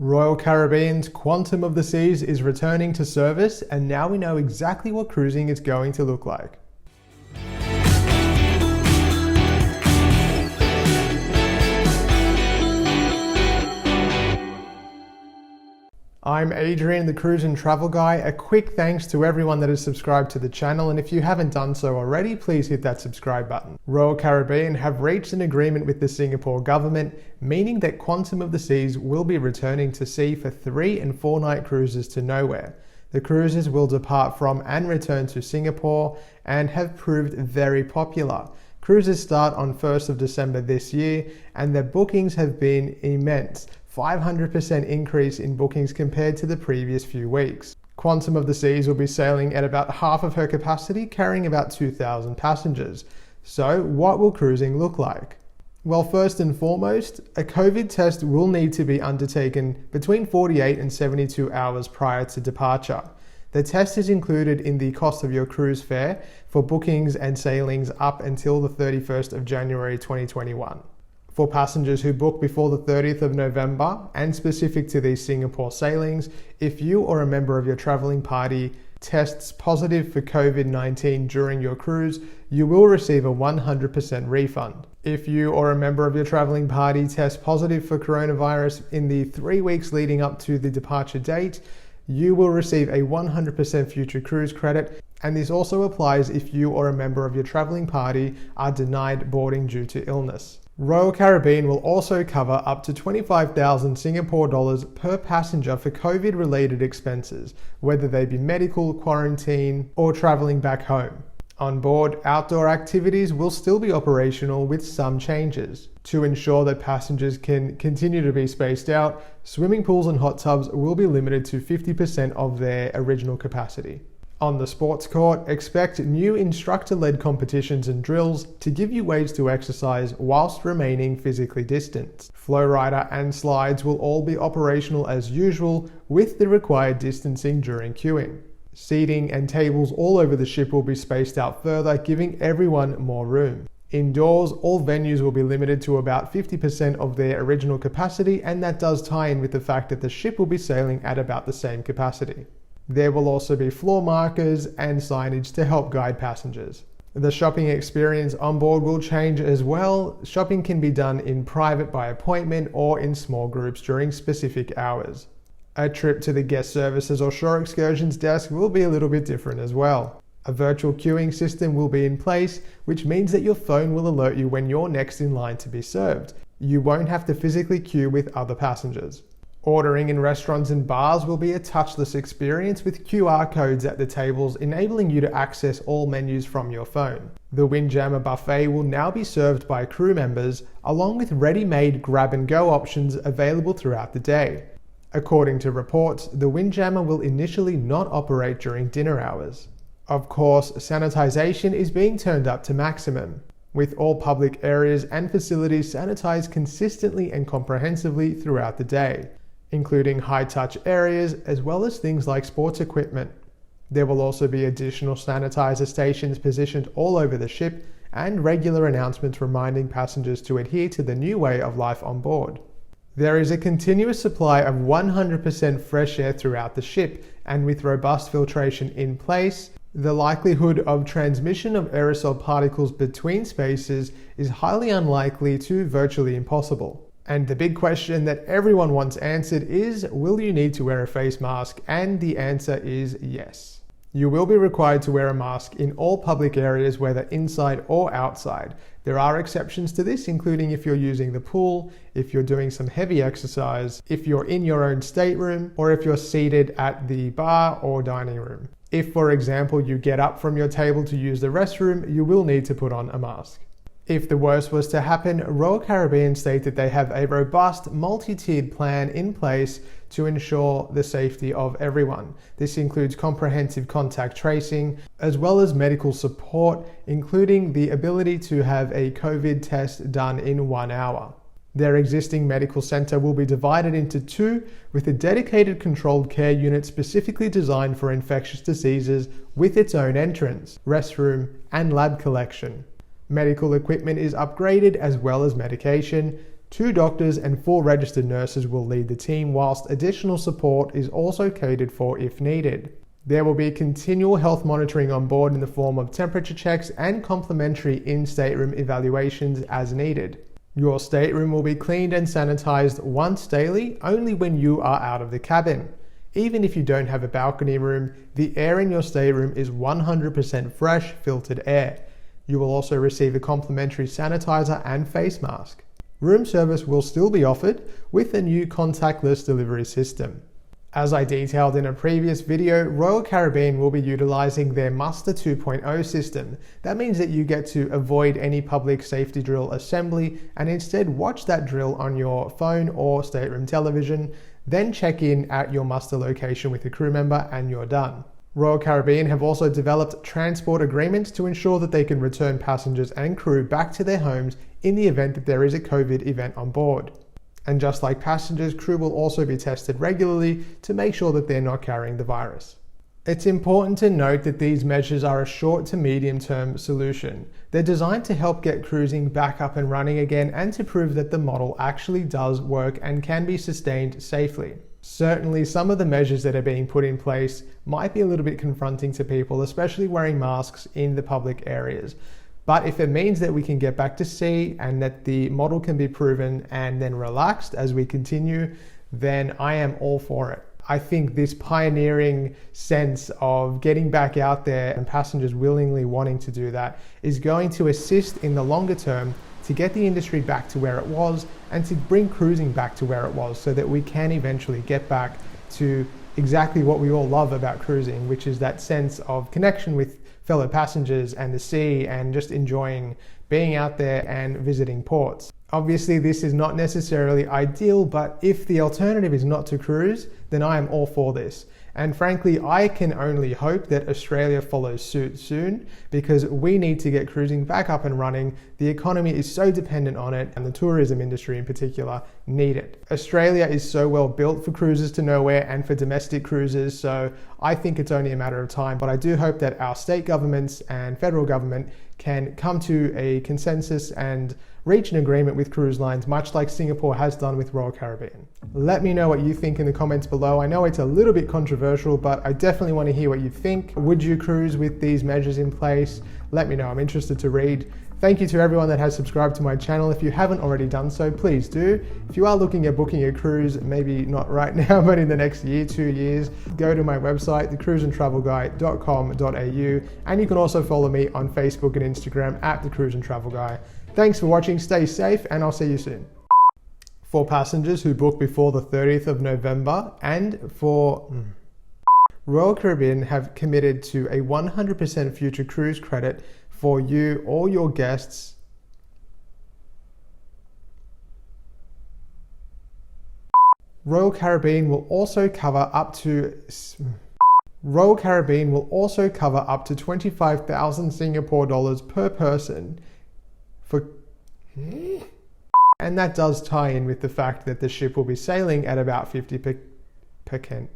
Royal Caribbean's Quantum of the Seas is returning to service, and now we know exactly what cruising is going to look like. I'm Adrian, the Cruise and Travel Guy. A quick thanks to everyone that has subscribed to the channel, and if you haven't done so already, please hit that subscribe button. Royal Caribbean have reached an agreement with the Singapore government, meaning that Quantum of the Seas will be returning to sea for 3 and 4 night cruises to nowhere. The cruises will depart from and return to Singapore and have proved very popular. Cruises start on 1st of December this year, and their bookings have been immense. 500% increase in bookings compared to the previous few weeks. Quantum of the Seas will be sailing at about half of her capacity, carrying about 2,000 passengers. So what will cruising look like? Well, first and foremost, a COVID test will need to be undertaken between 48 and 72 hours prior to departure. The test is included in the cost of your cruise fare for bookings and sailings up until the 31st of January 2021. For passengers who book before the 30th of November and specific to these Singapore sailings, if you or a member of your traveling party tests positive for COVID-19 during your cruise, you will receive a 100% refund. If you or a member of your traveling party tests positive for coronavirus in the 3 weeks leading up to the departure date, you will receive a 100% future cruise credit, and this also applies if you or a member of your traveling party are denied boarding due to illness. Royal Caribbean will also cover up to 25,000 Singapore dollars per passenger for COVID-related expenses, whether they be medical, quarantine, or traveling back home. On board, outdoor activities will still be operational with some changes. To ensure that passengers can continue to be spaced out, swimming pools and hot tubs will be limited to 50% of their original capacity. On the sports court, expect new instructor-led competitions and drills to give you ways to exercise whilst remaining physically distanced. Flow rider and slides will all be operational as usual with the required distancing during queuing. Seating and tables all over the ship will be spaced out further, giving everyone more room. Indoors, all venues will be limited to about 50% of their original capacity, and that does tie in with the fact that the ship will be sailing at about the same capacity. There will also be floor markers and signage to help guide passengers. The shopping experience on board will change as well. Shopping can be done in private by appointment or in small groups during specific hours. A trip to the guest services or shore excursions desk will be a little bit different as well. A virtual queuing system will be in place, which means that your phone will alert you when you're next in line to be served. You won't have to physically queue with other passengers. Ordering in restaurants and bars will be a touchless experience with QR codes at the tables, enabling you to access all menus from your phone. The Windjammer buffet will now be served by crew members, along with ready-made grab-and-go options available throughout the day. According to reports, the Windjammer will initially not operate during dinner hours. Of course, sanitization is being turned up to maximum, with all public areas and facilities sanitized consistently and comprehensively throughout the day, including high-touch areas as well as things like sports equipment. There will also be additional sanitizer stations positioned all over the ship and regular announcements reminding passengers to adhere to the new way of life on board. There is a continuous supply of 100% fresh air throughout the ship, and with robust filtration in place, the likelihood of transmission of aerosol particles between spaces is highly unlikely to virtually impossible. And the big question that everyone wants answered is, will you need to wear a face mask? And the answer is yes. You will be required to wear a mask in all public areas, whether inside or outside. There are exceptions to this, including if you're using the pool, if you're doing some heavy exercise, if you're in your own stateroom, or if you're seated at the bar or dining room. If, for example, you get up from your table to use the restroom, you will need to put on a mask. If the worst was to happen, Royal Caribbean state that they have a robust multi-tiered plan in place to ensure the safety of everyone. This includes comprehensive contact tracing, as well as medical support, including the ability to have a COVID test done in 1 hour. Their existing medical center will be divided into 2, with a dedicated controlled care unit specifically designed for infectious diseases with its own entrance, restroom, and lab collection. Medical equipment is upgraded as well as medication. 2 doctors and 4 registered nurses will lead the team, whilst additional support is also catered for if needed. There will be continual health monitoring on board in the form of temperature checks and complimentary in-stateroom evaluations as needed. Your stateroom will be cleaned and sanitized once daily, only when you are out of the cabin. Even if you don't have a balcony room, the air in your stateroom is 100% fresh, filtered air. You will also receive a complimentary sanitizer and face mask. Room service will still be offered with a new contactless delivery system. As I detailed in a previous video, Royal Caribbean will be utilizing their Muster 2.0 system. That means that you get to avoid any public safety drill assembly and instead watch that drill on your phone or stateroom television, then check in at your muster location with a crew member and you're done. Royal Caribbean have also developed transport agreements to ensure that they can return passengers and crew back to their homes in the event that there is a COVID event on board. And just like passengers, crew will also be tested regularly to make sure that they're not carrying the virus. It's important to note that these measures are a short to medium term solution. They're designed to help get cruising back up and running again and to prove that the model actually does work and can be sustained safely. Certainly, some of the measures that are being put in place might be a little bit confronting to people, especially wearing masks in the public areas. But if it means that we can get back to sea and that the model can be proven and then relaxed as we continue, then I am all for it. I think this pioneering sense of getting back out there and passengers willingly wanting to do that is going to assist in the longer term to get the industry back to where it was and to bring cruising back to where it was so that we can eventually get back to exactly what we all love about cruising, which is that sense of connection with fellow passengers and the sea and just enjoying being out there and visiting ports. Obviously, this is not necessarily ideal, but if the alternative is not to cruise, then I am all for this. And frankly, I can only hope that Australia follows suit soon because we need to get cruising back up and running. The economy is so dependent on it, and the tourism industry in particular need it. Australia is so well built for cruises to nowhere and for domestic cruises, so I think it's only a matter of time. But I do hope that our state governments and federal government can come to a consensus and reach an agreement with cruise lines, much like Singapore has done with Royal Caribbean. Let me know what you think in the comments below. I know it's a little bit controversial, but I definitely want to hear what you think. Would you cruise with these measures in place? Let me know. I'm interested to read. Thank you to everyone that has subscribed to my channel. If you haven't already done so, please do. If you are looking at booking a cruise, maybe not right now, but in the next year, 2 years, go to my website, thecruiseandtravelguy.com.au, and you can also follow me on Facebook and Instagram at thecruiseandtravelguy. Thanks for watching, stay safe, and I'll see you soon. For passengers who book before the 30th of November and for Royal Caribbean have committed to a 100% future cruise credit for you or your guests. Royal Caribbean will also cover up to 25,000 Singapore dollars per person for, and that does tie in with the fact that the ship will be sailing at about 50 per Kent.